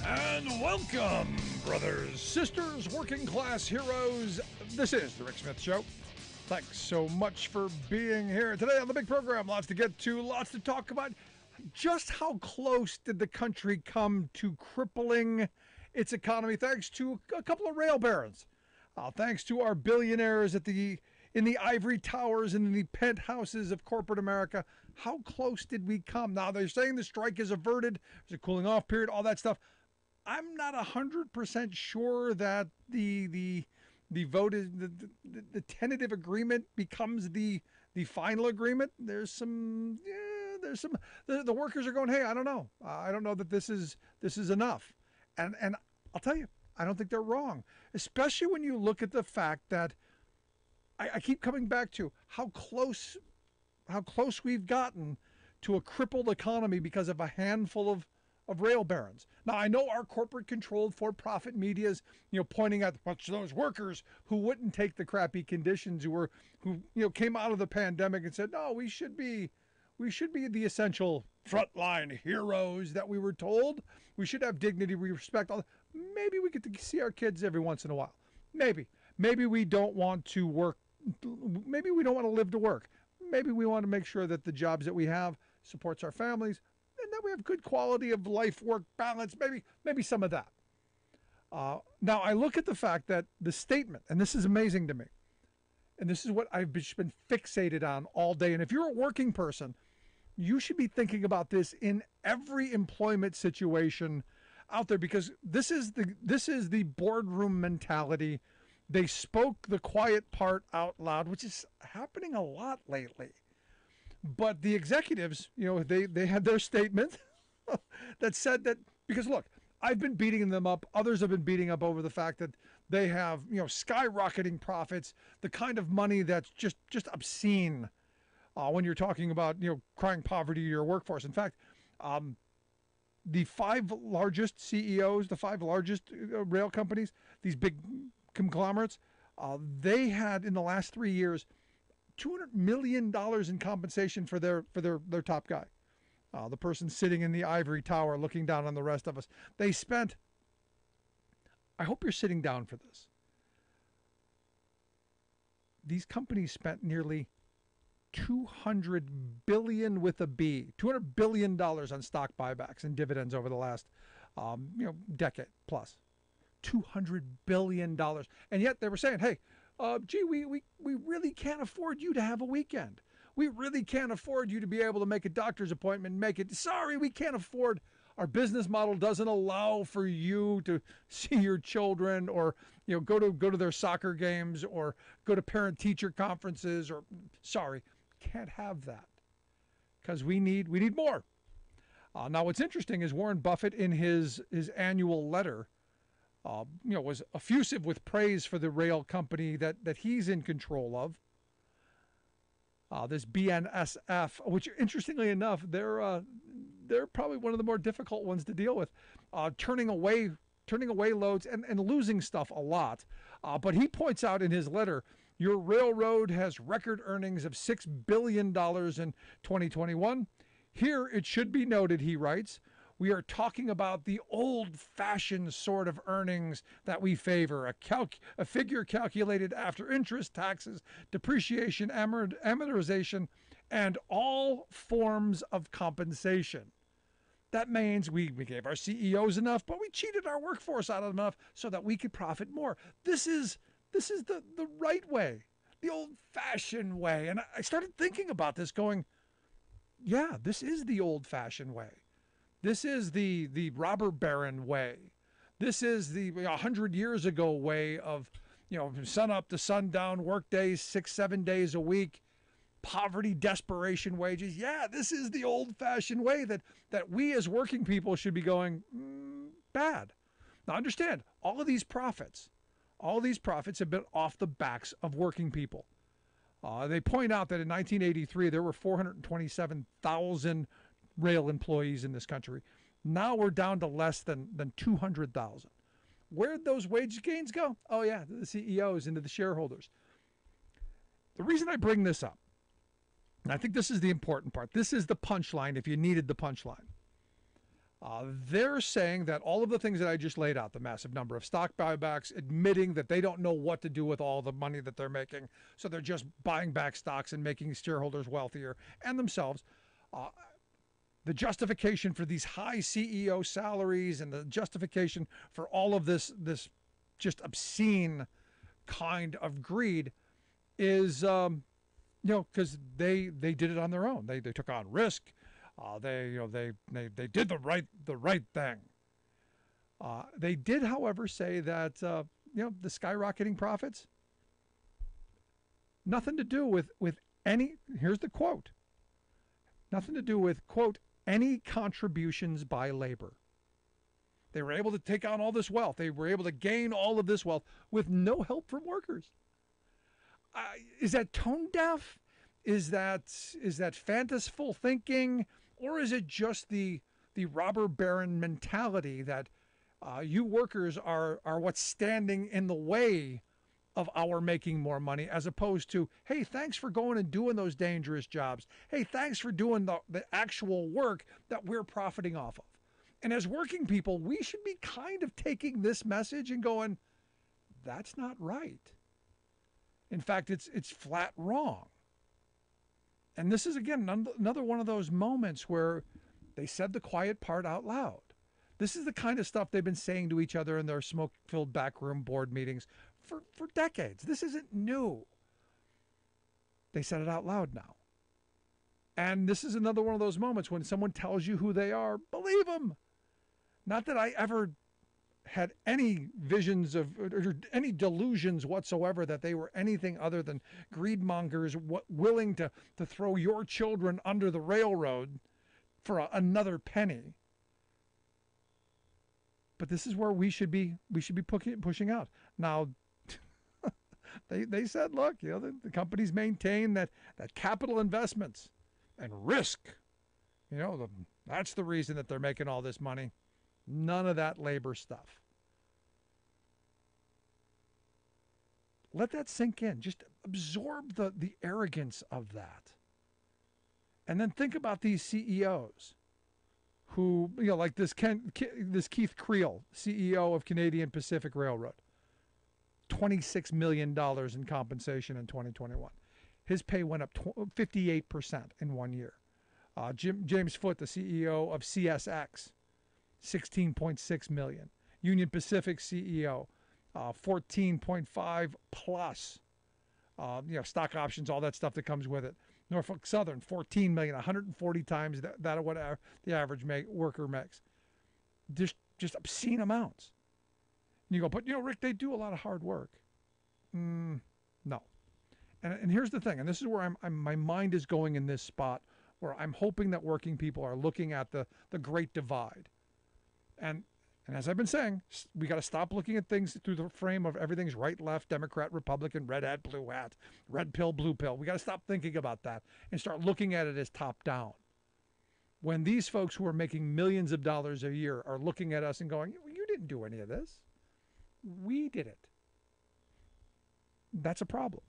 And welcome, brothers, sisters, working class heroes. This is The Rick Smith Show. Thanks so much for being here today on the big program. Lots to get to, lots to talk about. Just how close did the country come to crippling its economy thanks to a couple of rail barons? Thanks to our billionaires in the ivory towers and in the penthouses of corporate America. How close did we come? Now, they're saying the strike is averted. There's a cooling off period, all that stuff. I'm not 100% sure that the vote is the tentative agreement becomes the final agreement. The workers are going, hey, I don't know. I don't know that this is enough. And I'll tell you, I don't think they're wrong, especially when you look at the fact that I keep coming back to how close we've gotten to a crippled economy because of a handful of rail barons. Now, I know our corporate-controlled for-profit media is, pointing at those workers who wouldn't take the crappy conditions, who came out of the pandemic and said, no, we should be the essential frontline heroes that we were told. We should have dignity, respect. Maybe we get to see our kids every once in a while. Maybe we don't want to work. Maybe we don't want to live to work. Maybe we want to make sure that the jobs that we have supports our families and that we have good quality of life, work balance, maybe some of that. Now, I look at the fact that the statement, and this is amazing to me, and this is what I've just been fixated on all day. And if you're a working person, you should be thinking about this in every employment situation out there, because this is the boardroom mentality. They spoke the quiet part out loud, which is happening a lot lately. But the executives, they had their statement that said that, because look, I've been beating them up. Others have been beating up over the fact that they have, skyrocketing profits, the kind of money that's just obscene when you're talking about, crying poverty to your workforce. In fact, the 5 largest CEOs, the 5 largest rail companies, these big conglomerates, they had in the last 3 years $200 million in compensation for their top guy, the person sitting in the ivory tower looking down on the rest of us. They spent, I hope you're sitting down for this, these companies spent nearly $200 billion with a B, $200 billion on stock buybacks and dividends over the last decade plus. $200 billion. And yet they were saying, hey, we really can't afford you to have a weekend. We really can't afford you to be able to make a doctor's appointment and make it. Sorry, we can't afford. Our business model doesn't allow for you to see your children or go to their soccer games or go to parent-teacher conferences. Or sorry, can't have that because we need more. Now, what's interesting is Warren Buffett in his annual letter was effusive with praise for the rail company that he's in control of. This BNSF, which interestingly enough, they're probably one of the more difficult ones to deal with, turning away loads and losing stuff a lot. But he points out in his letter, your railroad has record earnings of $6 billion in 2021. Here it should be noted, he writes, we are talking about the old-fashioned sort of earnings that we favor, a figure calculated after interest, taxes, depreciation, amortization, and all forms of compensation. That means we gave our CEOs enough, but we cheated our workforce out of enough so that we could profit more. This is the right way, the old-fashioned way. And I started thinking about this going, yeah, this is the old-fashioned way. This is the robber baron way. This is the 100 years ago way of, sun up to sundown, work days, 6-7 days a week, poverty, desperation wages. Yeah, this is the old-fashioned way that we as working people should be going, bad. Now understand, all these profits have been off the backs of working people. They point out that in 1983, there were 427,000 rail employees in this country. Now we're down to less than 200,000. Where'd those wage gains go? Oh yeah, to the CEOs and to the shareholders. The reason I bring this up, and I think this is the important part, this is the punchline if you needed the punchline. They're saying that all of the things that I just laid out, the massive number of stock buybacks, admitting that they don't know what to do with all the money that they're making, so they're just buying back stocks and making shareholders wealthier and themselves. Uh, the justification for these high CEO salaries and the justification for all of this just obscene kind of greed is, because they did it on their own. They took on risk. They did the right thing. They did, however, say that the skyrocketing profits, nothing to do with any. Here's the quote. Nothing to do with, quote, any contributions by labor. They were able to take on all this wealth. They were able to gain all of this wealth with no help from workers. Is that tone deaf? Is that fanciful thinking? Or is it just the robber baron mentality that you workers are what's standing in the way of our making more money, as opposed to, hey, thanks for going and doing those dangerous jobs. Hey, thanks for doing the actual work that we're profiting off of. And as working people, we should be kind of taking this message and going, that's not right. In fact, it's flat wrong. And this is, again, another one of those moments where they said the quiet part out loud. This is the kind of stuff they've been saying to each other in their smoke-filled backroom board meetings for decades. This isn't new. They said it out loud now. And this is another one of those moments when someone tells you who they are, believe them. Not that I ever had any visions of or any delusions whatsoever that they were anything other than greedmongers willing to throw your children under the railroad for another penny. But this is where we should be pushing out. Now, they said, look, the companies maintain that capital investments and risk, that's the reason that they're making all this money. None of that labor stuff. Let that sink in. Just absorb the arrogance of that. And then think about these CEOs who, like this Keith Creel, CEO of Canadian Pacific Railroad, $26 million in compensation in 2021. His pay went up 58% in 1 year. James Foote, the CEO of CSX, $16.6 million. Union Pacific CEO, 14.5 plus. Stock options, all that stuff that comes with it. Norfolk Southern, 14 million, 140 times that of what the average worker makes. Just obscene amounts. And you go, but Rick, they do a lot of hard work. No. And here's the thing, and this is where my mind is going in this spot, where I'm hoping that working people are looking at the great divide. And as I've been saying, we got to stop looking at things through the frame of everything's right, left, Democrat, Republican, red hat, blue hat, red pill, blue pill. We got to stop thinking about that and start looking at it as top down. When these folks who are making millions of dollars a year are looking at us and going, you didn't do any of this. We did it. That's a problem.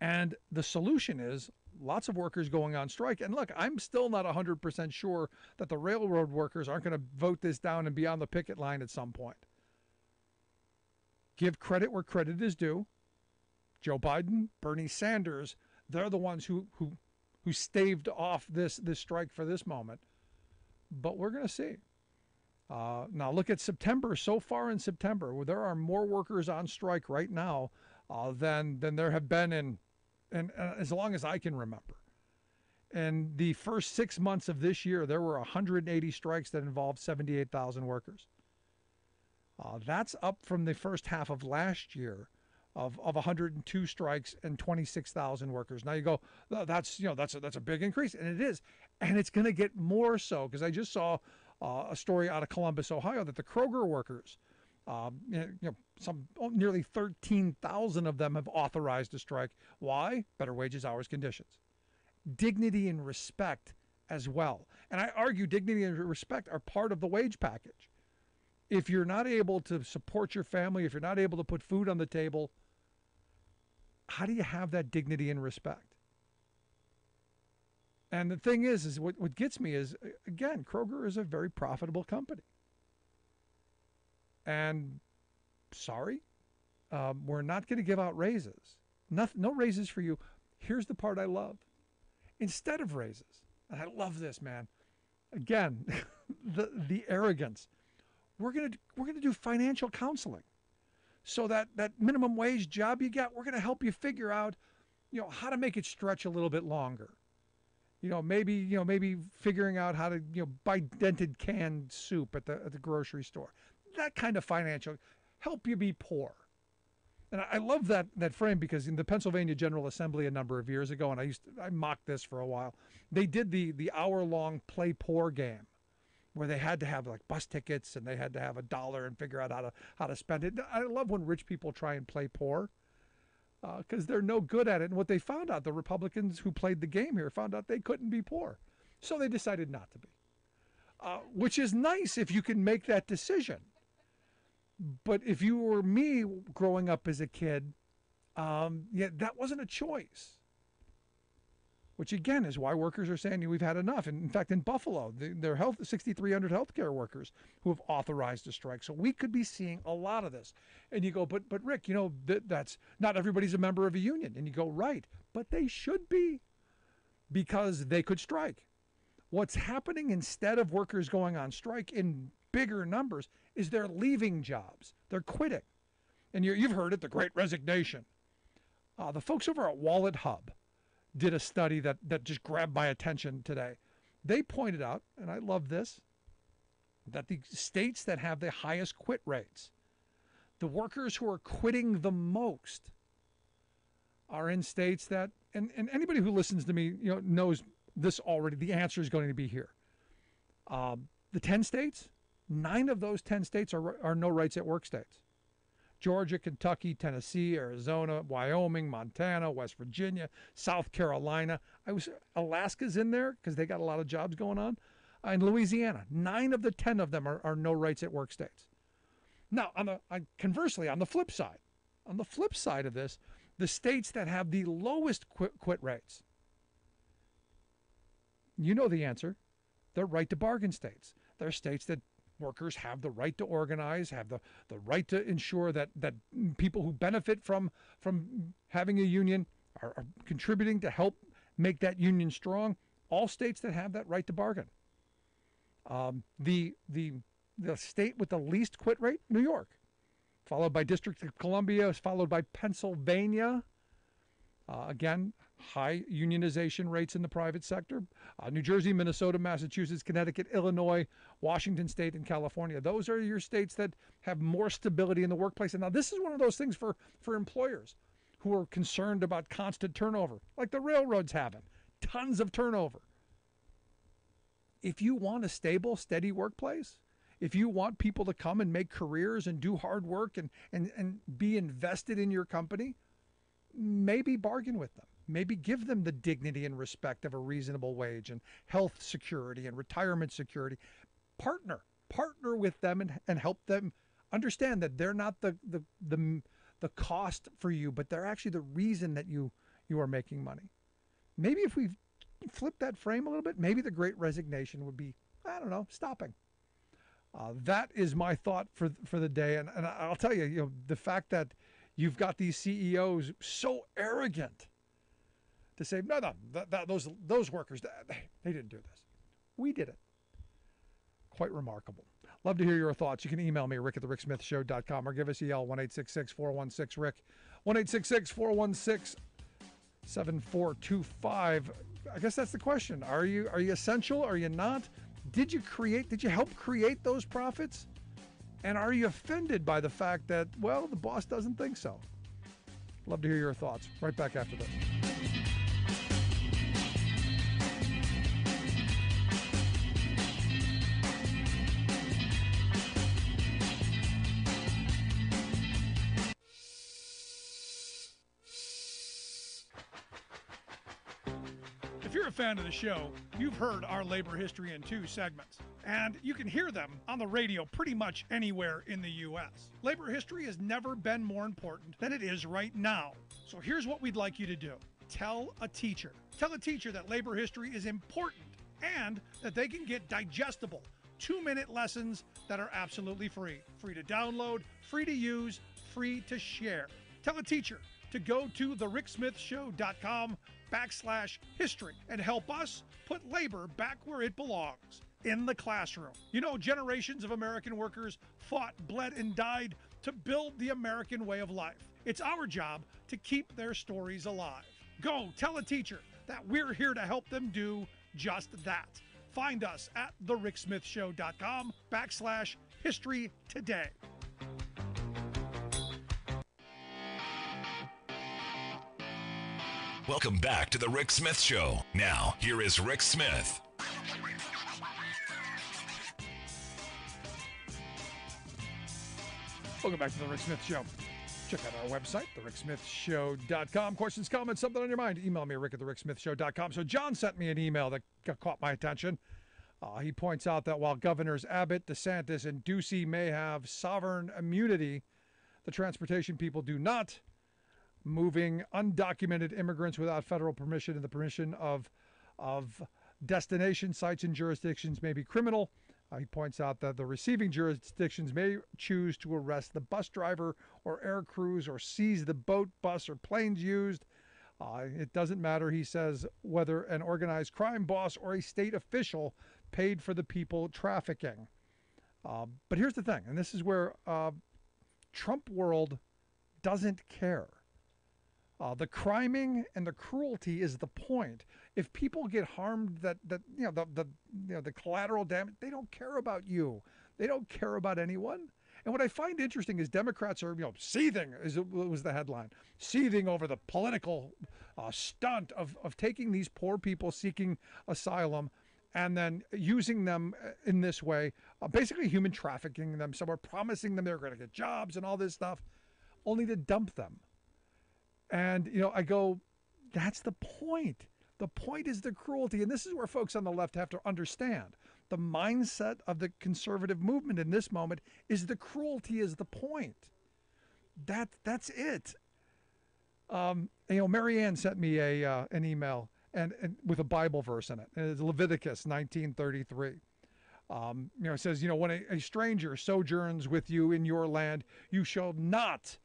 And the solution is lots of workers going on strike. And look, I'm still not 100% sure that the railroad workers aren't going to vote this down and be on the picket line at some point. Give credit where credit is due. Joe Biden, Bernie Sanders, they're the ones who staved off this strike for this moment. But we're going to see. Now look at September. So far in September, there are more workers on strike right now than there have been in as long as I can remember. In the first 6 months of this year, there were 180 strikes that involved 78,000 workers. That's up from the first half of last year of 102 strikes and 26,000 workers. Now you go, that's a big increase, and it is, and it's going to get more so, because I just saw a story out of Columbus, Ohio, that the Kroger workers, nearly 13,000 of them have authorized a strike. Why? Better wages, hours, conditions. Dignity and respect as well. And I argue dignity and respect are part of the wage package. If you're not able to support your family, if you're not able to put food on the table, how do you have that dignity and respect? And the thing is what gets me is, again, Kroger is a very profitable company. And sorry, we're not going to give out raises. No raises for you. Here's the part I love. Instead of raises, and I love this, man. Again, the arrogance. We're gonna do financial counseling, so that minimum wage job you got, we're gonna help you figure out, how to make it stretch a little bit longer. Maybe figuring out how to buy dented canned soup at the grocery store. That kind of financial help you be poor. And I love that frame, because in the Pennsylvania General Assembly a number of years ago, and I mocked this for a while, they did the hour-long Play Poor game, where they had to have like bus tickets and they had to have $1 and figure out how to spend it. I love when rich people try and play poor, because they're no good at it. And what they found out, the Republicans who played the game here found out they couldn't be poor, so they decided not to be, which is nice if you can make that decision. But if you were me growing up as a kid, that wasn't a choice. Which again is why workers are saying we've had enough. And in fact, in Buffalo, there are 6,300 healthcare workers who have authorized a strike. So we could be seeing a lot of this. And you go, but Rick, that's not everybody's a member of a union. And you go, right, but they should be, because they could strike. What's happening instead of workers going on strike in bigger numbers is they're leaving jobs. They're quitting. And you've heard it, the Great Resignation. The folks over at Wallet Hub did a study that just grabbed my attention today. They pointed out, and I love this, that the states that have the highest quit rates, the workers who are quitting the most, are in states that, and anybody who listens to me knows this already, the answer is going to be here. The 10 states, 9 of those 10 states are no rights at work states. Georgia, Kentucky, Tennessee, Arizona, Wyoming, Montana, West Virginia, South Carolina. Alaska's in there because they got a lot of jobs going on. And Louisiana, 9 of the 10 of them are no rights at work states. Now, conversely, on the flip side of this, the states that have the lowest quit rates, you know the answer. They're right to bargain states. They're states that workers have the right to organize, have the right to ensure that people who benefit from having a union are contributing to help make that union strong. All states that have that right to bargain. The state with the least quit rate, New York, followed by District of Columbia, followed by Pennsylvania. Again, high unionization rates in the private sector. New Jersey, Minnesota, Massachusetts, Connecticut, Illinois, Washington State, and California. Those are your states that have more stability in the workplace. And now this is one of those things for employers who are concerned about constant turnover, like the railroads having. Tons of turnover. If you want a stable, steady workplace, if you want people to come and make careers and do hard work and be invested in your company, maybe bargain with them. Maybe give them the dignity and respect of a reasonable wage and health security and retirement security. Partner with them and help them understand that they're not the cost for you, but they're actually the reason that you are making money. Maybe if we flip that frame a little bit, maybe the Great Resignation would be, stopping. That is my thought for the day. And I'll tell you, the fact that you've got these CEOs so arrogant to say, no, those workers, they didn't do this. We did it. Quite remarkable. Love to hear your thoughts. You can email me, rick@thericksmithshow.com, or give us a yell, 1-866-416-RICK, 1-866-416-7425. I guess that's the question. Are you essential? Are you not? Did you help create those profits? And are you offended by the fact that, the boss doesn't think so? Love to hear your thoughts. Right back after this. If you're a fan of the show, you've heard our Labor History in 2 segments, and you can hear them on the radio pretty much anywhere in the U.S. Labor history has never been more important than it is right now. So here's what we'd like you to do. Tell a Teacher. Tell a teacher that labor history is important and that they can get digestible 2-minute lessons that are absolutely free. Free to download, free to use, free to share. Tell a teacher to go to thericksmithshow.com/history and help us put labor back where it belongs, in the classroom. You know, generations of American workers fought, bled, and died to build the American way of life. It's our job to keep their stories alive. Go tell a teacher that we're here to help them do just that. Find us at thericksmithshow.com/history today. Welcome back to the Rick Smith Show. Now, here is Rick Smith. Welcome back to the Rick Smith Show. Check out our website, thericksmithshow.com. Questions, comments, something on your mind, email me, rick@thericksmithshow.com. So John sent me an email that caught my attention. He points out that while Governors Abbott, DeSantis, and Ducey may have sovereign immunity, the transportation people do not. Moving undocumented immigrants without federal permission and the permission of destination sites and jurisdictions may be criminal. He points out that the receiving jurisdictions may choose to arrest the bus driver or air crews or seize the boat, bus, or planes used. It doesn't matter, he says, whether an organized crime boss or a state official paid for the people trafficking. But here's the thing, and this is where Trump world doesn't care. The criming and the cruelty is the point. If people get harmed, the collateral damage, they don't care about you. They don't care about anyone. And what I find interesting is Democrats are, seething, was the headline, seething over the political stunt of taking these poor people seeking asylum and then using them in this way, basically human trafficking them somewhere, promising them they're going to get jobs and all this stuff, only to dump them. And, I go, that's the point. The point is the cruelty. And this is where folks on the left have to understand. The mindset of the conservative movement in this moment is the cruelty is the point. That's it. Marianne sent me an email and with a Bible verse in it. And it's Leviticus 19:33. It says, when a stranger sojourns with you in your land, you shall not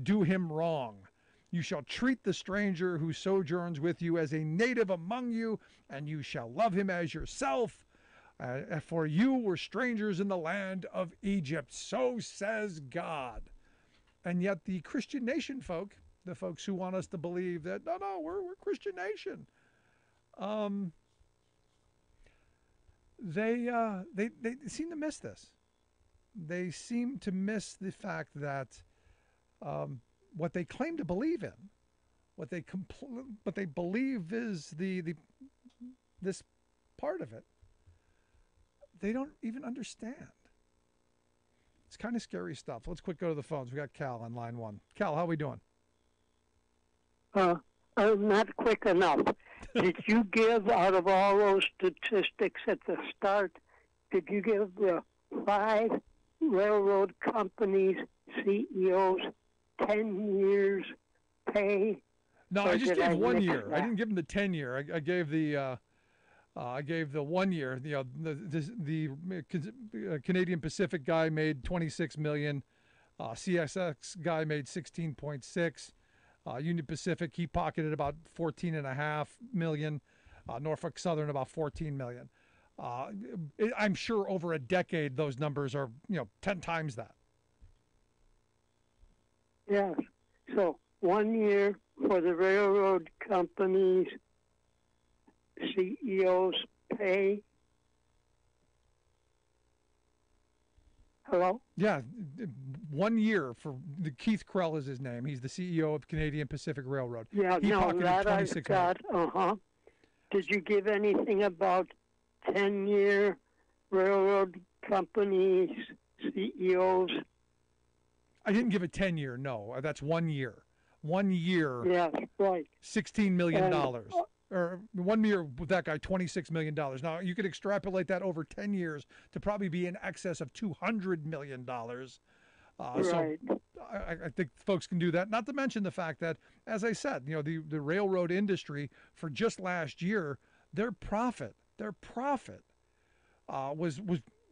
do him wrong. You shall treat the stranger who sojourns with you as a native among you, and you shall love him as yourself. For you were strangers in the land of Egypt, so says God. And yet the Christian nation folk, the folks who want us to believe that, no, we're Christian nation, they seem to miss this. They seem to miss the fact that what they claim to believe in, what they believe is this part of it, they don't even understand. It's kind of scary stuff. Let's quick go to the phones. We got Cal on line 1. Cal, how are we doing? Not quick enough. Did you give, out of all those statistics at the start, did you give the 5 railroad companies, CEOs, 10 years pay? No, I just gave 1 year. I didn't give them the 10-year. I gave the 1 year. The Canadian Pacific guy made $26 million. CSX guy made 16.6. Union Pacific, he pocketed about $14.5 million. Norfolk Southern about $14 million. I'm sure over a decade those numbers are 10 times that. Yes. So 1 year for the railroad companies, CEOs pay. Hello? Yeah, 1 year for Keith Krell is his name. He's the CEO of Canadian Pacific Railroad. Yeah, he no, that I've got. Did you give anything about 10-year railroad companies, CEOs? I didn't give a 10-year, no. That's 1 year. 1 year. Yes, right. $16 million. Or 1 year with that guy, $26 million. Now, you could extrapolate that over 10 years to probably be in excess of $200 million. Right. So I think folks can do that. Not to mention the fact that, as I said, the railroad industry for just last year, their profit was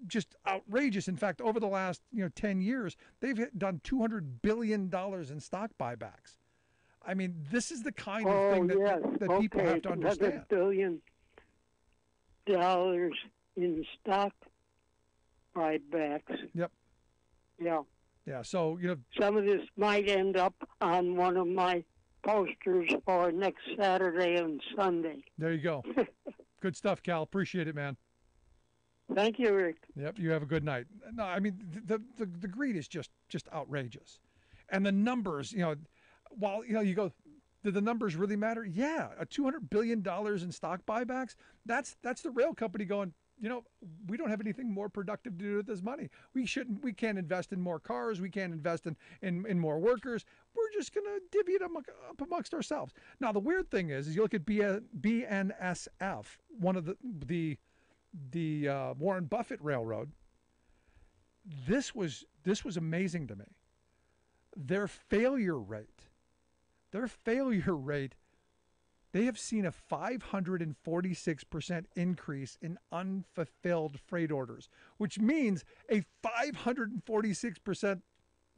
just outrageous. In fact, over the last 10 years, they've done $200 billion in stock buybacks. I mean, this is the kind of thing that people have to understand. $1 billion in stock buybacks. Yep. Yeah. Yeah. So some of this might end up on one of my posters for next Saturday and Sunday. There you go. Good stuff, Cal. Appreciate it, man. Thank you, Rick. Yep. You have a good night. No, I mean the greed is just outrageous, and the numbers. While you go, do the numbers really matter? Yeah, a $200 billion in stock buybacks. That's the rail company going. We don't have anything more productive to do with this money. We can't invest in more cars. We can't invest in more workers. We're just going to divvy it up amongst ourselves. Now, the weird thing is you look at BNSF, one of the Warren Buffett Railroad. This was amazing to me. Their failure rate, they have seen a 546% increase in unfulfilled freight orders, which means a 546%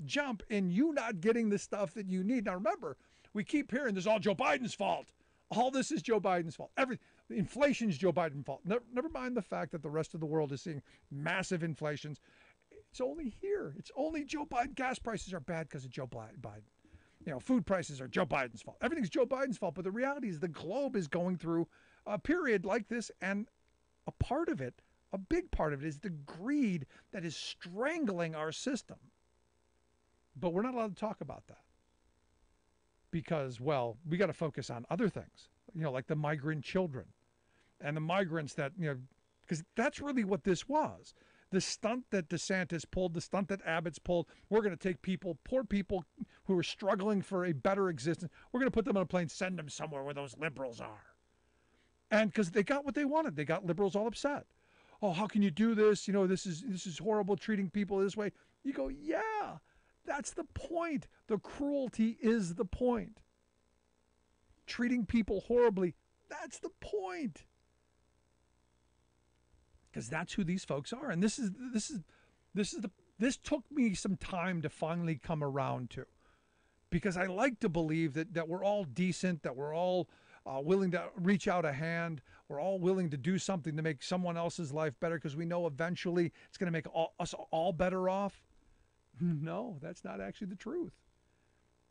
jump in you not getting the stuff that you need. Now, remember, we keep hearing this is all Joe Biden's fault. All this is Joe Biden's fault. Inflation's Joe Biden's fault. Never mind the fact that the rest of the world is seeing massive inflations. It's only here. It's only Joe Biden. Gas prices are bad because of Joe Biden. Food prices are Joe Biden's fault. Everything's Joe Biden's fault. But the reality is the globe is going through a period like this. And a big part of it is the greed that is strangling our system. But we're not allowed to talk about that. Because, we got to focus on other things, like the migrant children and the migrants that, because that's really what this was. The stunt that DeSantis pulled, the stunt that Abbott's pulled, we're going to take poor people who are struggling for a better existence, we're going to put them on a plane, send them somewhere where those liberals are. And because they got what they wanted, they got liberals all upset. Oh, how can you do this? This is horrible, treating people this way. You go, yeah, that's the point. The cruelty is the point. Treating people horribly, that's the point. Because that's who these folks are, and this took me some time to finally come around to, because I like to believe that we're all decent, that we're all willing to reach out a hand, we're all willing to do something to make someone else's life better, because we know eventually it's going to make us all better off. No, that's not actually the truth,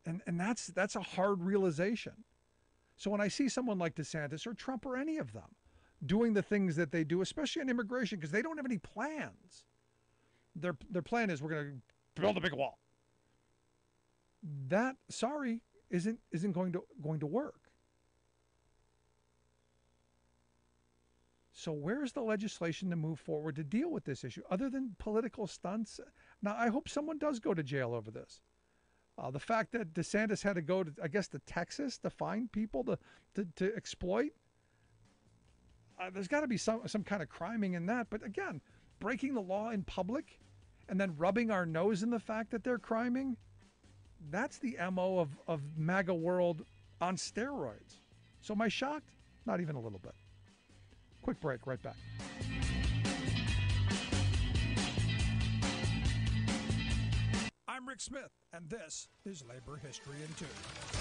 and that's a hard realization. So when I see someone like DeSantis or Trump or any of them doing the things that they do, especially on immigration, because they don't have any plans. Their plan is we're going to build a big wall. That, isn't going to work. So where's the legislation to move forward to deal with this issue, other than political stunts? Now, I hope someone does go to jail over this. The fact that DeSantis had to go to, I guess, to Texas to find people to exploit. There's got to be some kind of criming in that. But again, breaking the law in public and then rubbing our nose in the fact that they're criming, that's the MO of MAGA world on steroids. So am I shocked? Not even a little bit. Quick break, right back. I'm Rick Smith, and this is Labor History in 2.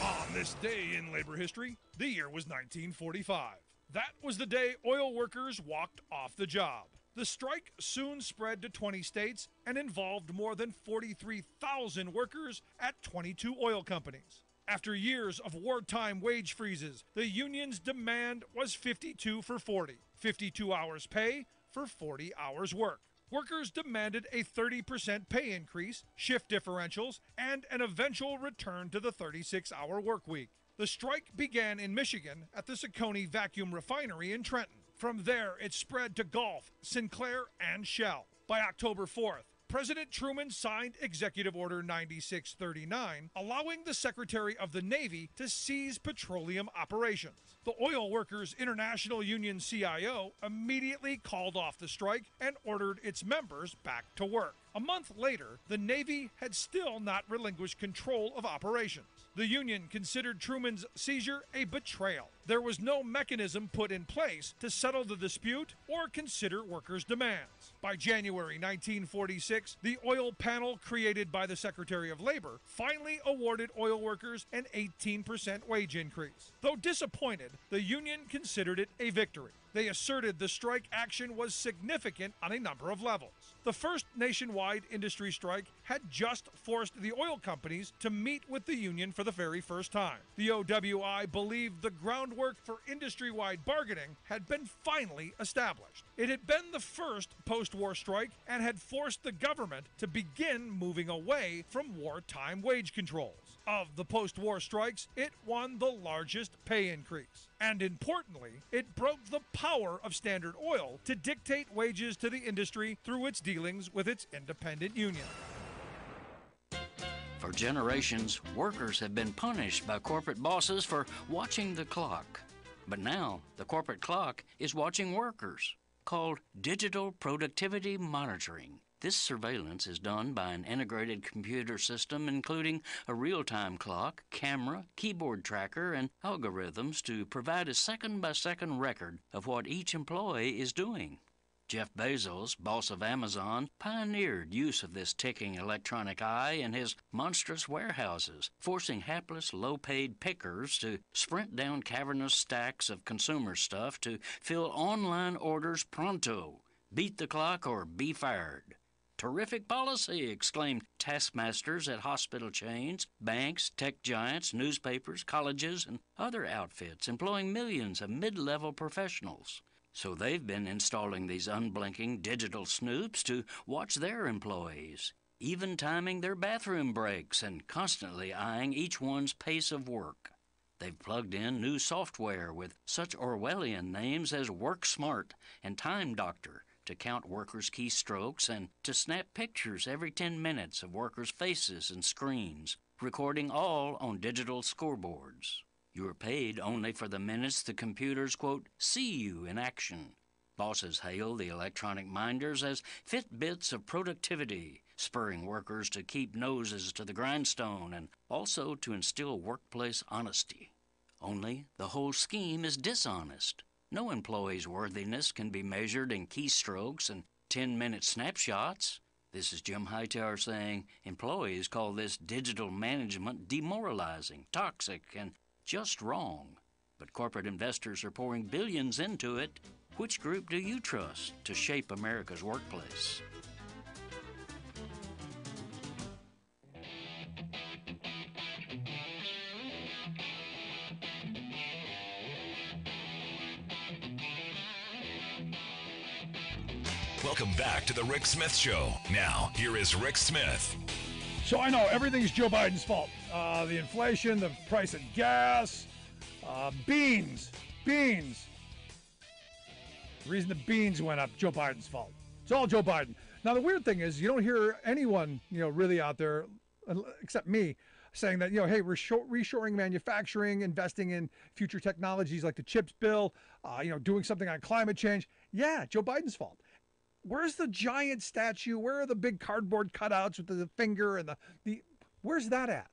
On this day in labor history, the year was 1945. That was the day oil workers walked off the job. The strike soon spread to 20 states and involved more than 43,000 workers at 22 oil companies. After years of wartime wage freezes, the union's demand was 52 for 40, 52 hours pay for 40 hours work. Workers demanded a 30% pay increase, shift differentials, and an eventual return to the 36-hour work week. The strike began in Michigan at the Saccone Vacuum Refinery in Trenton. From there, it spread to Gulf, Sinclair, and Shell. By October 4th, President Truman signed Executive Order 9639, allowing the Secretary of the Navy to seize petroleum operations. The Oil Workers International Union CIO immediately called off the strike and ordered its members back to work. A month later, the Navy had still not relinquished control of operations. The Union considered Truman's seizure a betrayal. There was no mechanism put in place to settle the dispute or consider workers' demands. By January 1946, the oil panel created by the Secretary of Labor finally awarded oil workers an 18% wage increase. Though disappointed, the union considered it a victory. They asserted the strike action was significant on a number of levels. The first nationwide industry strike had just forced the oil companies to meet with the union for the very first time. The OWI believed the groundwork for industry-wide bargaining had been finally established. It had been the first post-war strike and had forced the government to begin moving away from wartime wage controls. Of the post-war strikes, it won the largest pay increase. And importantly, it broke the power of Standard Oil to dictate wages to the industry through its dealings with its independent union. For generations, workers have been punished by corporate bosses for watching the clock. But now, the corporate clock is watching workers, called digital productivity monitoring. This surveillance is done by an integrated computer system including a real-time clock, camera, keyboard tracker, and algorithms to provide a second-by-second record of what each employee is doing. Jeff Bezos, boss of Amazon, pioneered use of this ticking electronic eye in his monstrous warehouses, forcing hapless, low-paid pickers to sprint down cavernous stacks of consumer stuff to fill online orders pronto. Beat the clock or be fired. Terrific policy, exclaimed taskmasters at hospital chains, banks, tech giants, newspapers, colleges, and other outfits employing millions of mid-level professionals. So they've been installing these unblinking digital snoops to watch their employees, even timing their bathroom breaks and constantly eyeing each one's pace of work. They've plugged in new software with such Orwellian names as Work Smart and Time Doctor to count workers' keystrokes and to snap pictures every 10 minutes of workers' faces and screens, recording all on digital scoreboards. You are paid only for the minutes the computers, quote, see you in action. Bosses hail the electronic minders as fit bits of productivity, spurring workers to keep noses to the grindstone and also to instill workplace honesty. Only the whole scheme is dishonest. No employee's worthiness can be measured in keystrokes and 10-minute snapshots. This is Jim Hightower saying employees call this digital management demoralizing, toxic, and just wrong. But corporate investors are pouring billions into it. Which group do you trust to shape America's workplace? Welcome back to the Rick Smith Show. Now, here is Rick Smith. So I know everything's Joe Biden's fault. The inflation, the price of gas, beans. The reason the beans went up, Joe Biden's fault. It's all Joe Biden. Now, the weird thing is you don't hear anyone, really out there, except me, saying that, hey, we're reshoring manufacturing, investing in future technologies like the CHIPS bill, doing something on climate change. Yeah, Joe Biden's fault. Where's the giant statue? Where are the big cardboard cutouts with the finger and the where's that at?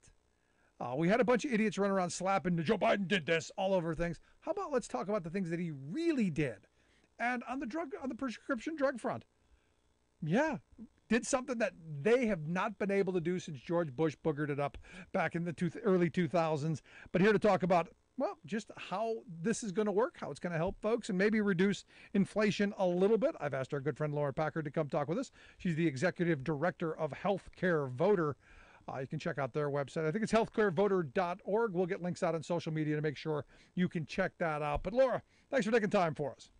We had a bunch of idiots running around slapping Joe Biden did this all over things. How about let's talk about the things that he really did? And on the prescription drug front, yeah, did something that they have not been able to do since George Bush boogered it up back in the early 2000s. But here to talk about, well, just how this is going to work, how it's going to help folks, and maybe reduce inflation a little bit. I've asked our good friend Laura Packard to come talk with us. She's the executive director of Healthcare Voter. You can check out their website. I think it's healthcarevoter.org. We'll get links out on social media to make sure you can check that out. But Laura, thanks for taking time for us.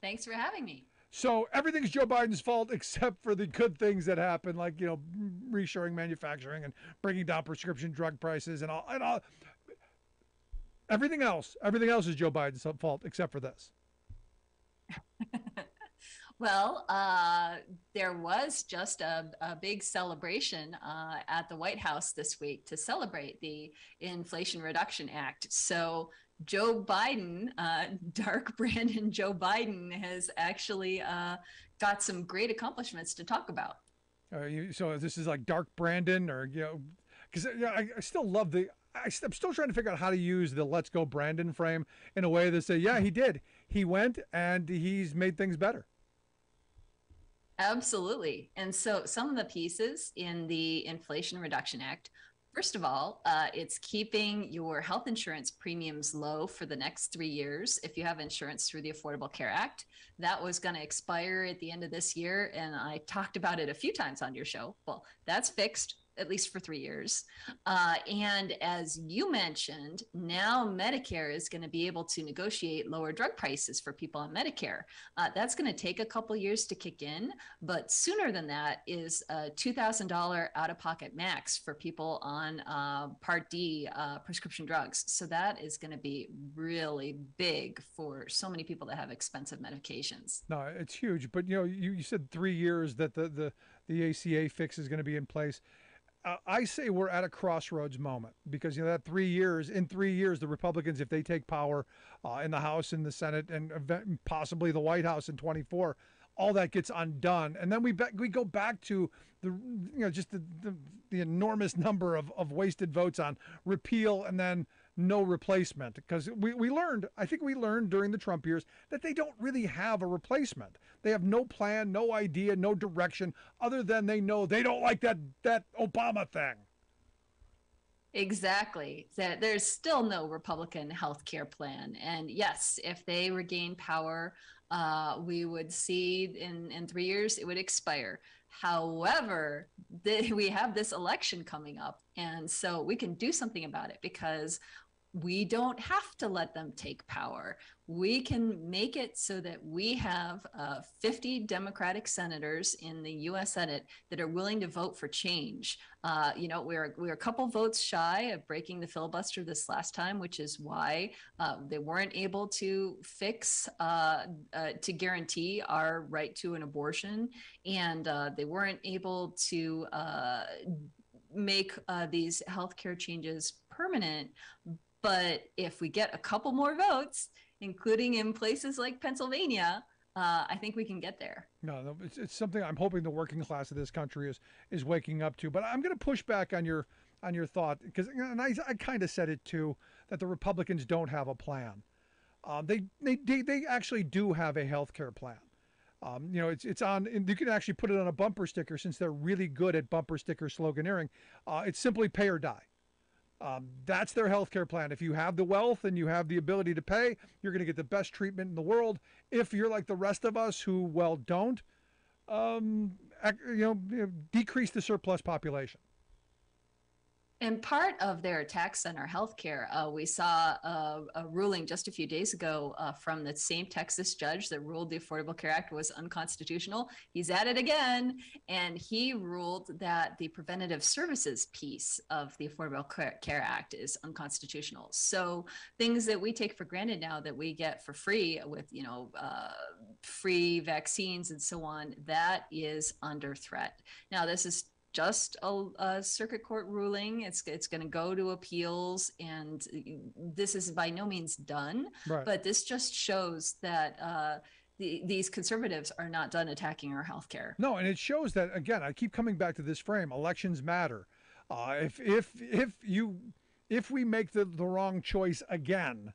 Thanks for having me. So everything's Joe Biden's fault except for the good things that happen, like, reshoring manufacturing and bringing down prescription drug prices and all. Everything else is Joe Biden's fault except for this. Well, there was just a big celebration at the White House this week to celebrate the Inflation Reduction Act. So Joe Biden, Dark Brandon Joe Biden, has actually got some great accomplishments to talk about. So this is like Dark Brandon, or because I still love the. I'm still trying to figure out how to use the "Let's Go Brandon" frame in a way that say, yeah, he did. He went and he's made things better. Absolutely. And so some of the pieces in the Inflation Reduction Act, first of all, it's keeping your health insurance premiums low for the next 3 years if you have insurance through the Affordable Care Act. That was going to expire at the end of this year. And I talked about it a few times on your show. Well, that's fixed, at least for 3 years. And as you mentioned, now Medicare is going to be able to negotiate lower drug prices for people on Medicare. That's going to take a couple years to kick in, but sooner than that is a $2,000 out-of-pocket max for people on Part D prescription drugs. So that is going to be really big for so many people that have expensive medications. No, it's huge. But you said 3 years that the ACA fix is going to be in place. I say we're at a crossroads moment because that 3 years. In 3 years, the Republicans, if they take power in the House and the Senate and possibly the White House in 24, all that gets undone, and then we go back to just the enormous number of wasted votes on repeal and then no replacement, because I think we learned during the Trump years that they don't really have a replacement. They have no plan, no idea, no direction, other than they know they don't like that Obama thing. Exactly. That there's still no Republican health care plan. And yes, if they regain power, we would see in 3 years it would expire. However, we have this election coming up, and so we can do something about it because we don't have to let them take power. We can make it so that we have 50 Democratic senators in the U.S. Senate that are willing to vote for change. We're a couple votes shy of breaking the filibuster this last time, which is why they weren't able to fix to guarantee our right to an abortion, and they weren't able to make these healthcare changes permanent. But if we get a couple more votes, including in places like Pennsylvania, I think we can get there. No, it's something I'm hoping the working class of this country is waking up to. But I'm going to push back on your thought, because and I kind of said it too, that the Republicans don't have a plan. They actually do have a health care plan. It's on. You can actually put it on a bumper sticker, since they're really good at bumper sticker sloganeering. It's simply pay or die. That's their healthcare plan. If you have the wealth and you have the ability to pay, you're going to get the best treatment in the world. If you're like the rest of us who, don't, decrease the surplus population. And part of their attacks on our healthcare, we saw a ruling just a few days ago from the same Texas judge that ruled the Affordable Care Act was unconstitutional. He's at it again, and he ruled that the preventative services piece of the Affordable Care Act is unconstitutional. So things that we take for granted now that we get for free with, free vaccines and so on, that is under threat. Now, this is just a circuit court ruling. It's going to go to appeals, and this is by no means done. Right. But this just shows that these conservatives are not done attacking our healthcare. No, and it shows that, again, I keep coming back to this frame: elections matter. If we make the wrong choice again,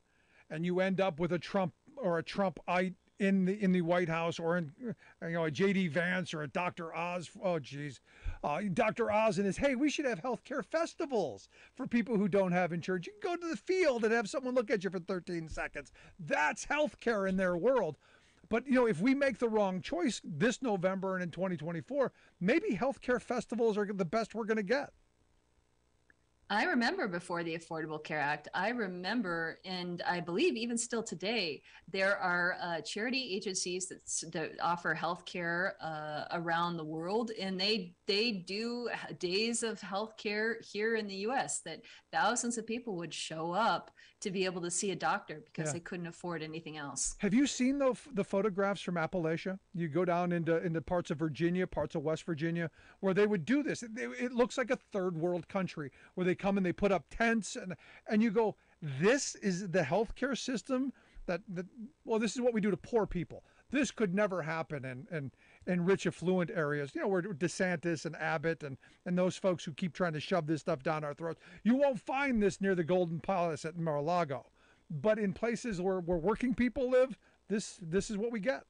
and you end up with a Trump or a Trumpite in the White House, or in a J.D. Vance or a Dr. Oz. Oh, geez. Dr. Oz and his, hey, we should have healthcare festivals for people who don't have insurance. You can go to the field and have someone look at you for 13 seconds. That's healthcare in their world. But, if we make the wrong choice this November and in 2024, maybe healthcare festivals are the best we're going to get. I remember before the Affordable Care Act, I remember, and I believe even still today, there are charity agencies that offer healthcare around the world, and they do days of healthcare here in the U.S. that thousands of people would show up to be able to see a doctor because Yeah. they couldn't afford anything else. Have you seen the photographs from Appalachia? You go down into parts of Virginia, parts of West Virginia, where they would do this. It looks like a third world country where they come and they put up tents and you go, this is the healthcare system that well, this is what we do to poor people. This could never happen in rich affluent areas, where DeSantis and Abbott and those folks who keep trying to shove this stuff down our throats. You won't find this near the Golden Palace at Mar-a-Lago. But in places where working people live, this is what we get.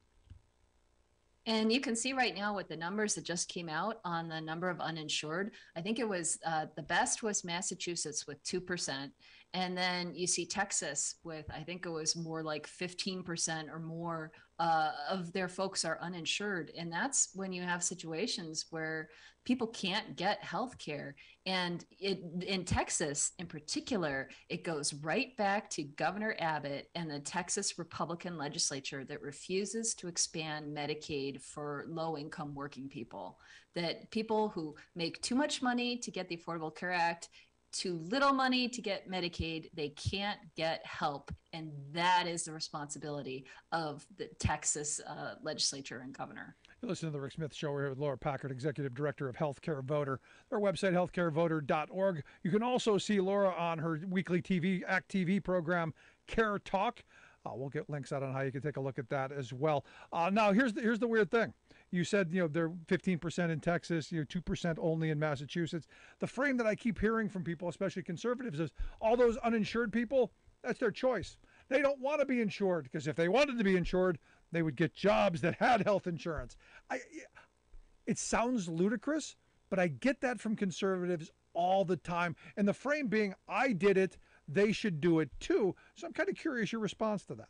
And you can see right now with the numbers that just came out on the number of uninsured. I think it was the best was Massachusetts with 2%. And then you see Texas with, I think it was more like 15% or more of their folks are uninsured. And that's when you have situations where people can't get health care. And in Texas in particular, it goes right back to Governor Abbott and the Texas Republican legislature that refuses to expand Medicaid for low-income working people. That people who make too much money to get the Affordable Care Act, too little money to get Medicaid, they can't get help. And that is the responsibility of the Texas legislature and governor. You listen to the Rick Smith Show. We're here with Laura Packard, Executive Director of Healthcare Voter. Their website, healthcarevoter.org. You can also see Laura on her weekly ACT TV program, Care Talk. We'll get links out on how you can take a look at that as well. Now, here's the weird thing. You said, they're 15% in Texas, 2% only in Massachusetts. The frame that I keep hearing from people, especially conservatives, is all those uninsured people, that's their choice. They don't want to be insured because if they wanted to be insured, they would get jobs that had health insurance. It sounds ludicrous, but I get that from conservatives all the time. And the frame being, I did it, they should do it too. So I'm kind of curious your response to that.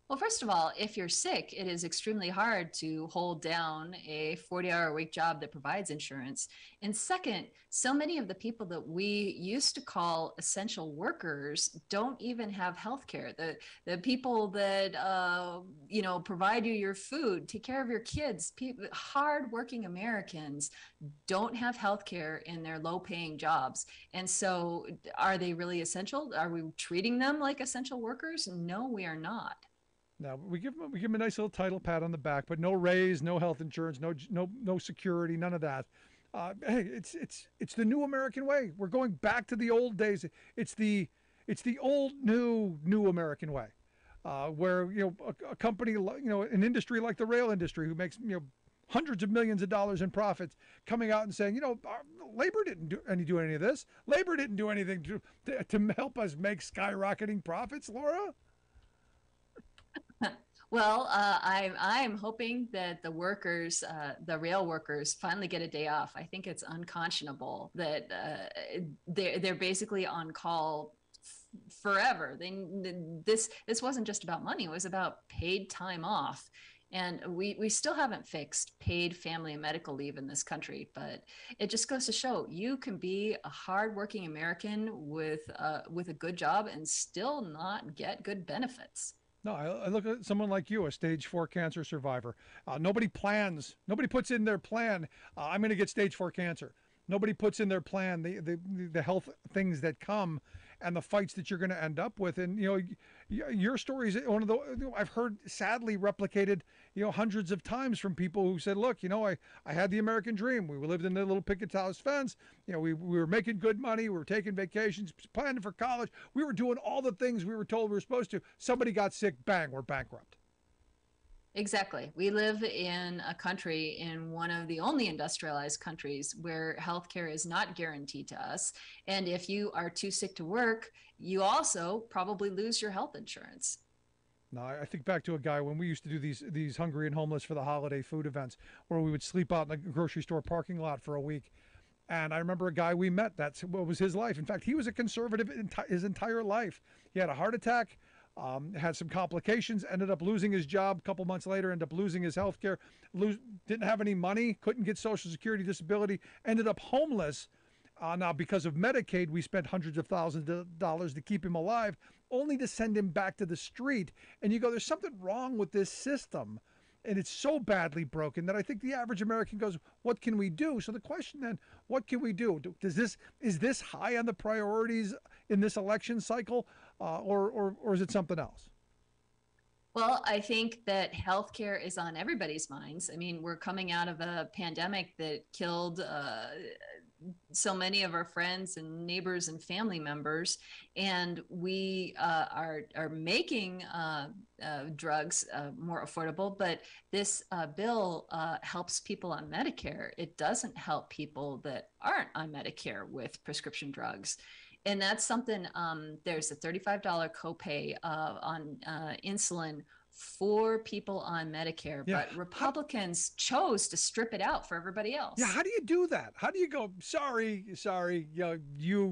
Well, first of all, if you're sick, it is extremely hard to hold down a 40-hour-a-week job that provides insurance. And second, so many of the people that we used to call essential workers don't even have health care. The people that, provide you your food, take care of your kids, hard-working Americans don't have health care in their low-paying jobs. And so are they really essential? Are we treating them like essential workers? No, we are not. Now we give them a nice little title pat on the back, but no raise, no health insurance, no security, none of that. Hey, it's the new American way. We're going back to the old days. It's the old new American way, where a company, an industry like the rail industry who makes hundreds of millions of dollars in profits, coming out and saying, labor didn't do any of this. Labor didn't do anything to help us make skyrocketing profits, Laura. Well, I'm hoping that the workers, the rail workers, finally get a day off. I think it's unconscionable that they're basically on call forever. This wasn't just about money; it was about paid time off. And we still haven't fixed paid family and medical leave in this country, but it just goes to show you can be a hardworking American with a good job and still not get good benefits. No, I look at someone like you, a stage 4 cancer survivor. Nobody puts in their plan, I'm going to get stage 4 cancer. Nobody puts in their plan the health things that come and the fights that you're going to end up with. And, your story is one of the, I've heard sadly replicated, hundreds of times from people who said, look, I had the American dream. We lived in a little picket house fence. We were making good money. We were taking vacations, planning for college. We were doing all the things we were told we were supposed to. Somebody got sick. Bang, we're bankrupt. Exactly. We live in a country, in one of the only industrialized countries, where healthcare is not guaranteed to us. And if you are too sick to work, you also probably lose your health insurance. No, I think back to a guy when we used to do these hungry and homeless for the holiday food events, where we would sleep out in a grocery store parking lot for a week. And I remember a guy we met, that's what was his life. In fact, he was a conservative his entire life. He had a heart attack. Had some complications, ended up losing his job a couple months later, ended up losing his health care, didn't have any money, couldn't get Social Security, disability, ended up homeless. Now, because of Medicaid, we spent hundreds of thousands of dollars to keep him alive, only to send him back to the street. And you go, there's something wrong with this system. And it's so badly broken that I think the average American goes, what can we do? So the question then, what can we do? Is this high on the priorities in this election cycle, or is it something else? Well, I think that healthcare is on everybody's minds. I mean, we're coming out of a pandemic that killed so many of our friends and neighbors and family members, and we are making drugs more affordable. But this bill helps people on Medicare. It doesn't help people that aren't on Medicare with prescription drugs. And that's something, there's a $35 copay on insulin for people on Medicare, but Republicans chose to strip it out for everybody else. Yeah, how do you do that? How do you go, sorry, you're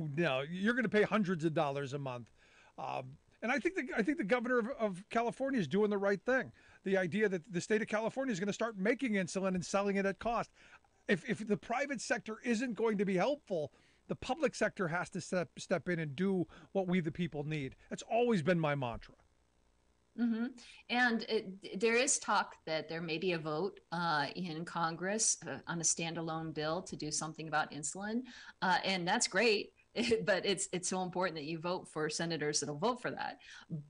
going to pay hundreds of dollars a month? And I think the governor of California is doing the right thing. The idea that the state of California is going to start making insulin and selling it at cost. If the private sector isn't going to be helpful, the public sector has to step in and do what we the people need. That's always been my mantra. Mm-hmm. And there is talk that there may be a vote in Congress on a standalone bill to do something about insulin. And that's great. But it's so important that you vote for senators that'll vote for that.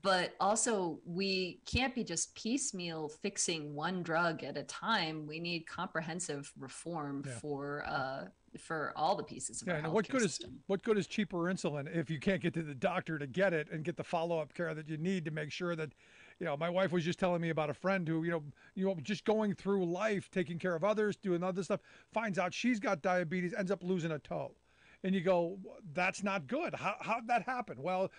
But also, we can't be just piecemeal fixing one drug at a time. We need comprehensive reform for all the pieces of our healthcare system. What good is cheaper insulin if you can't get to the doctor to get it and get the follow-up care that you need to make sure that, my wife was just telling me about a friend who, just going through life, taking care of others, doing other stuff, finds out she's got diabetes, ends up losing a toe. And you go, that's not good. How'd that happen? Well,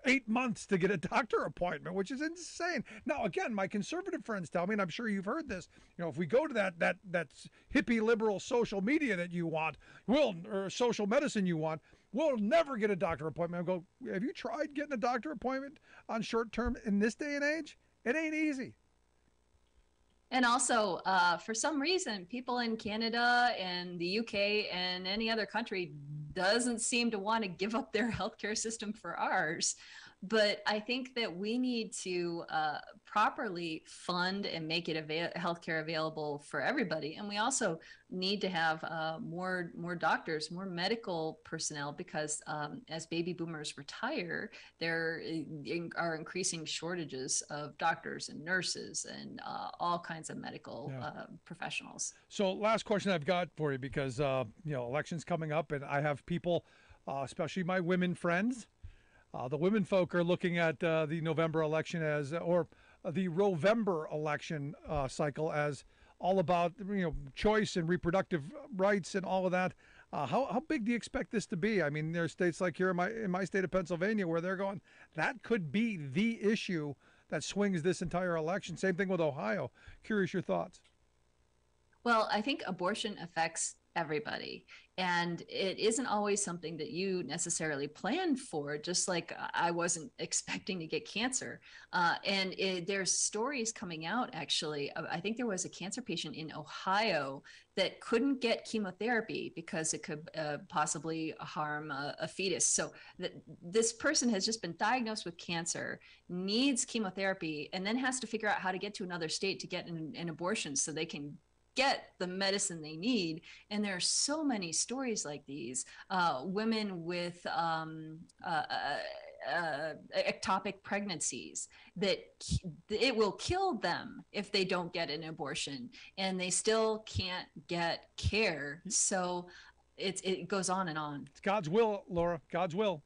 8 months to get a doctor appointment, which is insane. Now, again, my conservative friends tell me, and I'm sure you've heard this, if we go to that hippie liberal social media that you want, or social medicine you want, we'll never get a doctor appointment. I go, have you tried getting a doctor appointment on short term in this day and age? It ain't easy. And also, for some reason, people in Canada and the UK and any other country doesn't seem to want to give up their healthcare system for ours. But I think that we need to properly fund and make it healthcare available for everybody. And we also need to have more doctors, more medical personnel, because as baby boomers retire, there are increasing shortages of doctors and nurses and all kinds of medical professionals. So last question I've got for you, because election's coming up, and I have people, especially my women friends. The women folk are looking at the November election or the Rovember election cycle as all about choice and reproductive rights and all of that. How big do you expect this to be? I mean, there's states like here in my state of Pennsylvania where they're going, that could be the issue that swings this entire election. Same thing with Ohio. Curious your thoughts. Well, I think abortion affects everybody. And it isn't always something that you necessarily plan for, just like I wasn't expecting to get cancer. And there's stories coming out, actually. I think there was a cancer patient in Ohio that couldn't get chemotherapy because it could possibly harm a fetus. So this person has just been diagnosed with cancer, needs chemotherapy, and then has to figure out how to get to another state to get an abortion so they can get the medicine they need. And there are so many stories like these. Women with ectopic pregnancies that it will kill them if they don't get an abortion, and they still can't get care. So it goes on and on. It's God's will, Laura. God's will.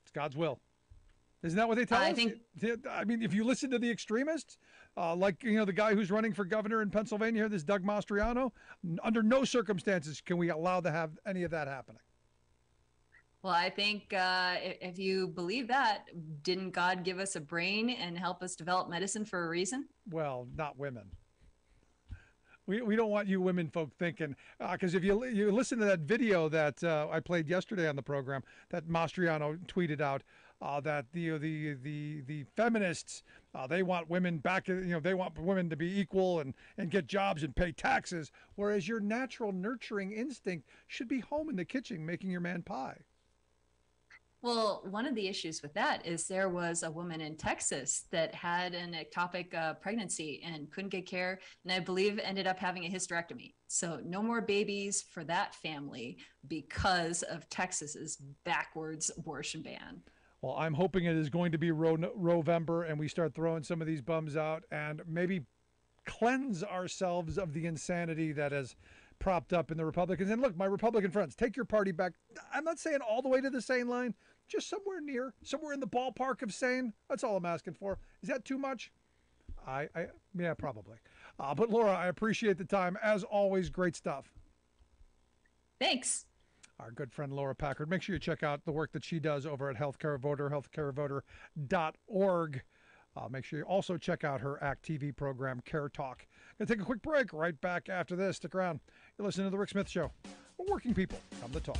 It's God's will. Isn't that what they tell us? I mean, if you listen to the extremists, like the guy who's running for governor in Pennsylvania here, this Doug Mastriano, under no circumstances can we allow to have any of that happening. Well, I think if you believe that, didn't God give us a brain and help us develop medicine for a reason? Well, not women. We don't want you women folk thinking, because if you listen to that video that I played yesterday on the program that Mastriano tweeted out, that the feminists, they want women back. They want women to be equal and get jobs and pay taxes, whereas your natural nurturing instinct should be home in the kitchen making your man pie. Well, one of the issues with that is there was a woman in Texas that had an ectopic pregnancy and couldn't get care, and I believe ended up having a hysterectomy. So no more babies for that family because of Texas's backwards abortion ban. Well, I'm hoping it is going to be Rovember, and we start throwing some of these bums out and maybe cleanse ourselves of the insanity that has propped up in the Republicans. And look, my Republican friends, take your party back. I'm not saying all the way to the sane line, just somewhere near, somewhere in the ballpark of sane. That's all I'm asking for. Is that too much? Yeah, probably. But Laura, I appreciate the time. As always, great stuff. Thanks. Our good friend Laura Packard. Make sure you check out the work that she does over at Healthcare Voter, healthcarevoter.org. Make sure you also check out her ACT TV program, Care Talk. Going to take a quick break. Right back after this. Stick around. You're listening to The Rick Smith Show. Working people come to talk.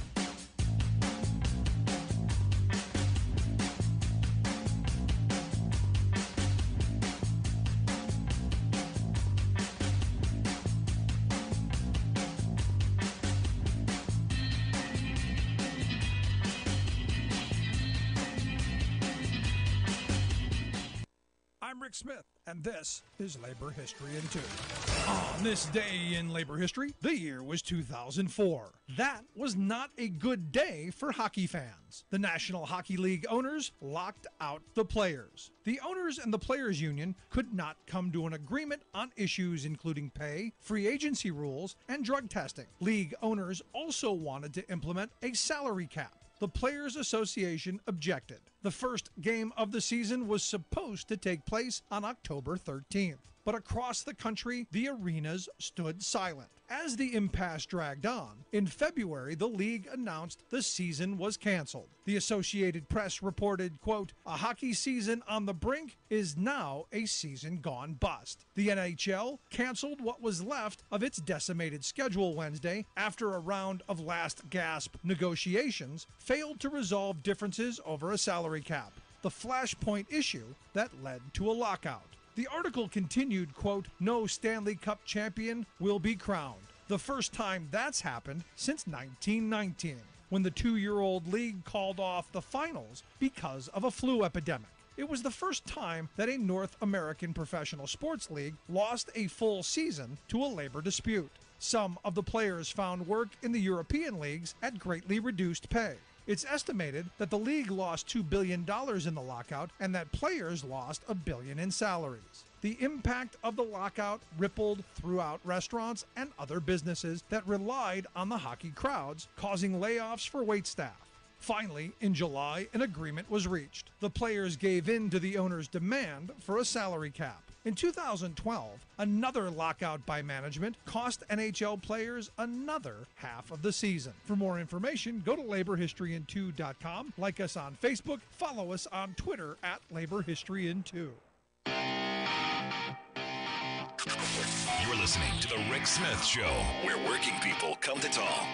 I'm Rick Smith, and this is Labor History in 2. On this day in labor history, the year was 2004. That was not a good day for hockey fans. The National Hockey League owners locked out the players. The owners and the players' union could not come to an agreement on issues including pay, free agency rules, and drug testing. League owners also wanted to implement a salary cap. The Players Association objected. The first game of the season was supposed to take place on October 13th. But across the country, the arenas stood silent. As the impasse dragged on, in February, the league announced the season was canceled. The Associated Press reported, quote, "A hockey season on the brink is now a season gone bust." The NHL canceled what was left of its decimated schedule Wednesday after a round of last gasp negotiations failed to resolve differences over a salary cap, the flashpoint issue that led to a lockout. The article continued, quote, "No Stanley Cup champion will be crowned. The first time that's happened since 1919, when the 2-year-old league called off the finals because of a flu epidemic. It was the first time that a North American professional sports league lost a full season to a labor dispute. Some of the players found work in the European leagues at greatly reduced pay. It's estimated that the league lost $2 billion in the lockout and that players lost $1 billion in salaries. The impact of the lockout rippled throughout restaurants and other businesses that relied on the hockey crowds, causing layoffs for waitstaff. Finally, in July, an agreement was reached. The players gave in to the owner's demand for a salary cap. In 2012, another lockout by management cost NHL players another half of the season. For more information, go to laborhistoryin2.com, like us on Facebook, follow us on Twitter at laborhistoryin2. You're listening to The Rick Smith Show, where working people come to talk.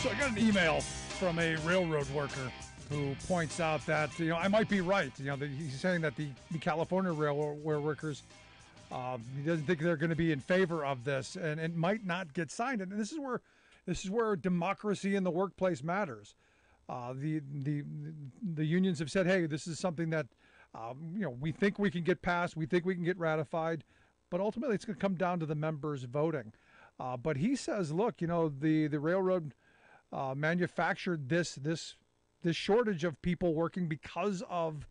So I got an email from a railroad worker who points out that, I might be right. He's saying that the California railroad workers, he doesn't think they're going to be in favor of this, and it might not get signed. And this is where democracy in the workplace matters. The unions have said, hey, this is something that we think we can get passed, we think we can get ratified, but ultimately it's going to come down to the members voting. But he says, look, the railroad manufactured this shortage of people working because of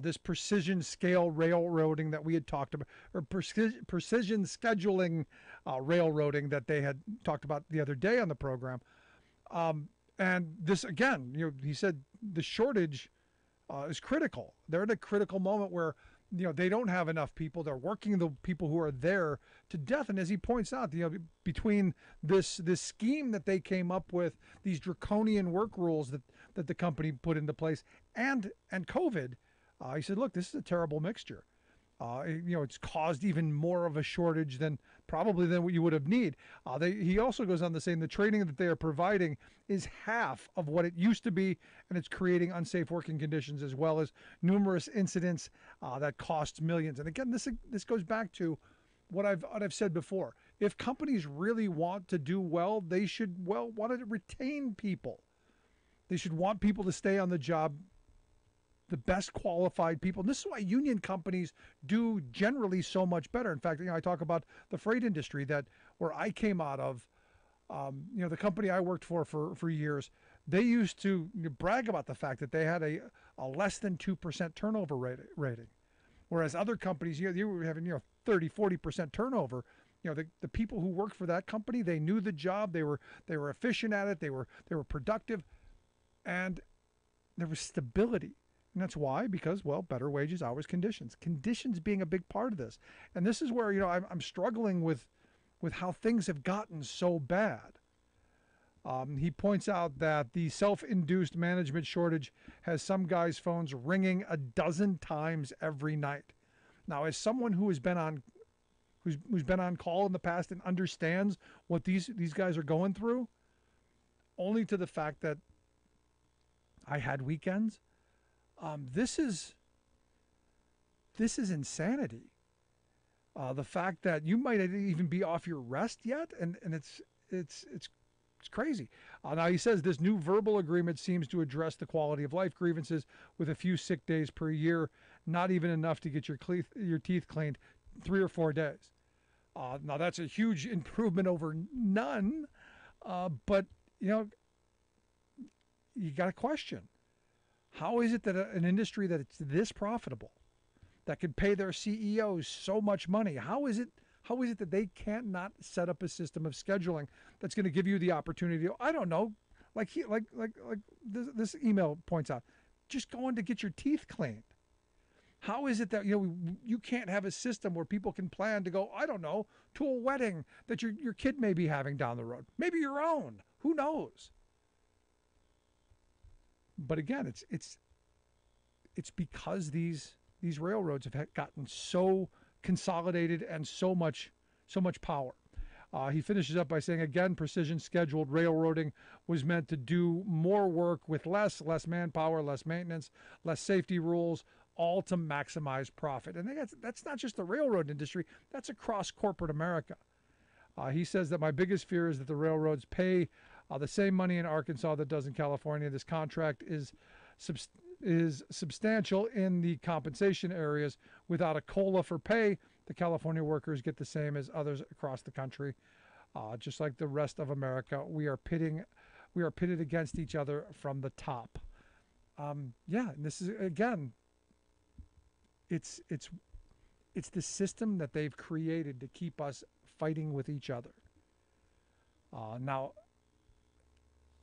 this precision scale railroading that we had talked about, or precision scheduling railroading that they had talked about the other day on the program. And this, again, he said the shortage is critical. They're at a critical moment where, they don't have enough people. They're working the people who are there to death. And as he points out, between this scheme that they came up with, these draconian work rules that the company put into place, and COVID, he said, look, this is a terrible mixture. It's caused even more of a shortage than probably than what you would have need. He also goes on to saying the training that they are providing is half of what it used to be, and it's creating unsafe working conditions as well as numerous incidents that cost millions. And again, this goes back to what I've said before. If companies really want to do well, they should want to retain people. They should want people to stay on the job, the best qualified people. And this is why union companies do generally so much better. In fact, I talk about the freight industry where I came out of. The company I worked for years, they used to brag about the fact that they had a less than 2% turnover rating. Whereas other companies, you were having 30, 40% turnover. The people who worked for that company, they knew the job, they were efficient at it, they were productive, and there was stability. And that's why, because, better wages, hours, conditions being a big part of this. And this is where, I'm struggling with how things have gotten so bad. He points out that the self-induced management shortage has some guys' phones ringing a dozen times every night. Now, as someone who has been on who's been on call in the past and understands what these guys are going through, only to the fact that I had weekends, this is insanity. The fact that you might even be off your rest yet, and it's crazy. Now he says this new verbal agreement seems to address the quality of life grievances with a few sick days per year, not even enough to get your teeth cleaned 3 or 4 days. Now that's a huge improvement over none, but you got to question, how is it that an industry that it's this profitable, that can pay their CEOs so much money, how is it that they can't not set up a system of scheduling that's going to give you the opportunity to, I don't know, like this email points out, just going to get your teeth cleaned? How is it that you can't have a system where people can plan to go, I don't know, to a wedding that your kid may be having down the road, maybe your own, who knows? But again, it's because these railroads have gotten so consolidated and so much power. He finishes up by saying, again, precision scheduled railroading was meant to do more work with less manpower, less maintenance, less safety rules, all to maximize profit. And that's not just the railroad industry, that's across corporate America. He says that my biggest fear is that the railroads pay the same money in Arkansas that does in California. This contract is substantial in the compensation areas. Without a COLA for pay, the California workers get the same as others across the country. Just like the rest of America, we are pitted against each other from the top. And this is, again, it's the system that they've created to keep us fighting with each other. Now,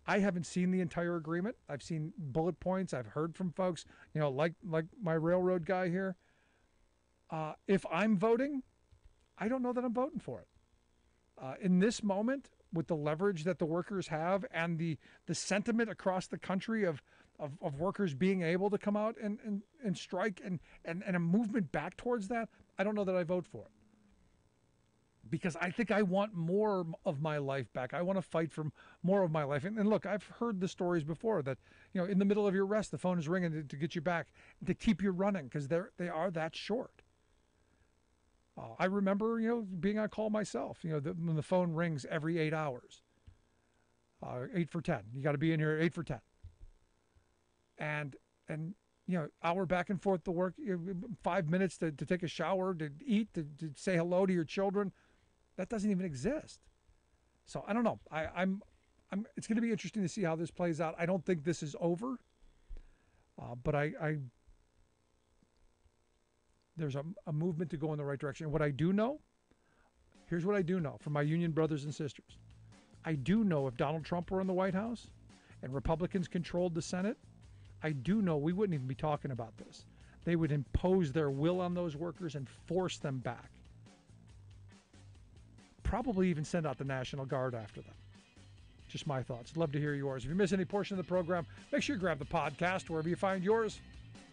I haven't seen the entire agreement. I've seen bullet points. I've heard from folks, like my railroad guy here. If I'm voting, I don't know that I'm voting for it. In this moment, with the leverage that the workers have and the sentiment across the country of workers being able to come out and strike and a movement back towards that, I don't know that I vote for it. Because I think I want more of my life back. I want to fight for more of my life. And look, I've heard the stories before that, in the middle of your rest, the phone is ringing to get you back, to keep you running, because they are that short. I remember, being on call myself, when the phone rings every 8 hours. 8 for 10. You got to be in here at 8 for 10. And hour back and forth to work, 5 minutes to take a shower, to eat, to say hello to your children. That doesn't even exist. So I don't know. It's going to be interesting to see how this plays out. I don't think this is over, but there's a movement to go in the right direction. And what I do know, here's what I do know from my union brothers and sisters. I do know if Donald Trump were in the White House and Republicans controlled the Senate, I do know we wouldn't even be talking about this. They would impose their will on those workers and force them back. Probably even send out the National Guard after them. Just my thoughts. Love to hear yours. If you miss any portion of the program, make sure you grab the podcast. Wherever you find yours,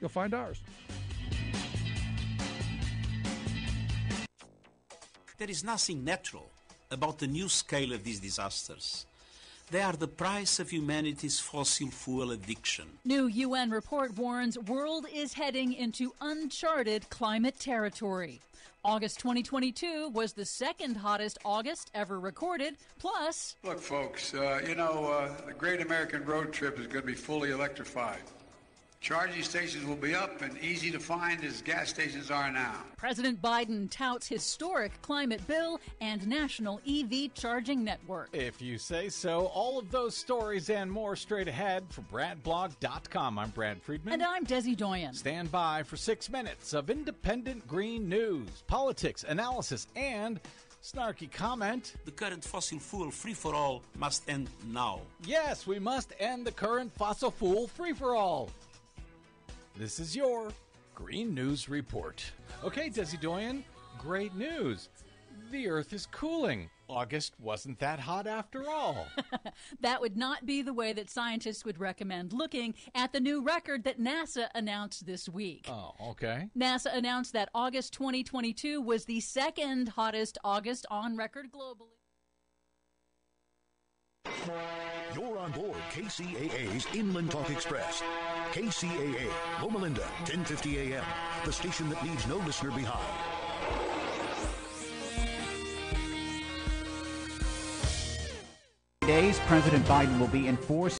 you'll find ours. There is nothing natural about the new scale of these disasters. They are the price of humanity's fossil fuel addiction. New UN report warns world is heading into uncharted climate territory. August 2022 was the second hottest August ever recorded. Plus, look, folks, the Great American Road Trip is going to be fully electrified. Charging stations will be up and easy to find as gas stations are now. President Biden touts historic climate bill and national EV charging network. If you say so, all of those stories and more straight ahead for BradBlog.com. I'm Brad Friedman. And I'm Desi Doyen. Stand by for 6 minutes of independent green news, politics, analysis, and snarky comment. The current fossil fuel free-for-all must end now. Yes, we must end the current fossil fuel free-for-all. This is your Green News Report. Okay, Desi Doyen, great news. The Earth is cooling. August wasn't that hot after all. That would not be the way that scientists would recommend looking at the new record that NASA announced this week. Oh, okay. NASA announced that August 2022 was the second hottest August on record globally. You're on board KCAA's Inland Talk Express. KCAA, Loma Linda, 1050 AM, the station that leaves no listener behind. Days, President Biden will be enforcing